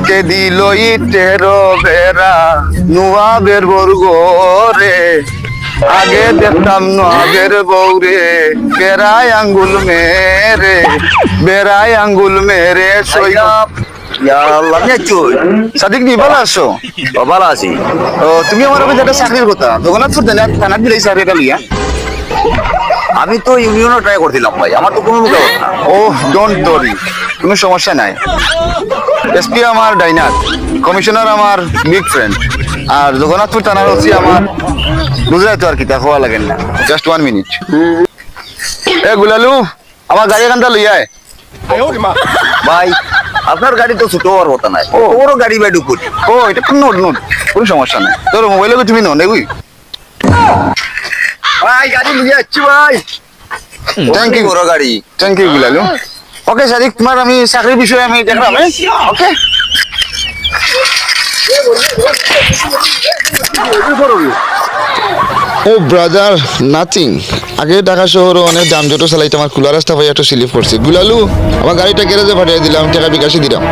কে দিল ইটের বেড়া নুয়াবের বর্গ রে আগে দেখতাম নুয়াবের বউরে বেড়ায় আঙ্গুল মেরে সইয়া সাদিক নি ভালো আছো? ভালো আছি। ও তুমি আমার কাছে একটা চাকরির কথা জগন্নাথপুর থানার দিলে চাকরিটা লিয়া। আমি তো ইউনিয়নও ট্রাই করছিলাম ভাই, আমার তো কোনো মুখে না। ও ডোন্ট ওয়ারি, কোনো সমস্যা নাই। এসপি আমার ডাইনার, কমিশনার আমার বিগ ফ্রেন্ড, আর জগন্নাথপুর থানার ওসি আমার বুঝলাই তো আর কি, তা হওয়া লাগেন না। Just 1 minute. এ গুলালু, আমার গাড়ি এখানটা লইয়ায়। ভাই আপনার গাড়ি তো ছোট হওয়ার কথা নাই, ও বড় গাড়ি ভাই ঢুকুন। ও এটা কোন নোট কোনো সমস্যা নাই। তোর মোবাইলে তুমি নো নেবি। ভাই গাড়ি নিয়ে যাচ্ছি ভাই। থ্যাংক ইউ বড় গাড়ি। থ্যাংক ইউ গুলালু। ওকে সাদিক, তোমার আমি চাকরির বিষয়ে আমি দেখলাম। ওকে ও ব্রাদার নাথিং। আগে ঢাকা শহরে অনেক যানজট চালাইতে আমার খোলা রাস্তা পাই একটু স্লিপ করছি। গুলালু আমার গাড়িটা গ্যারেজে পাঠিয়ে দিলাম, টাকা বিকাশে দিলাম।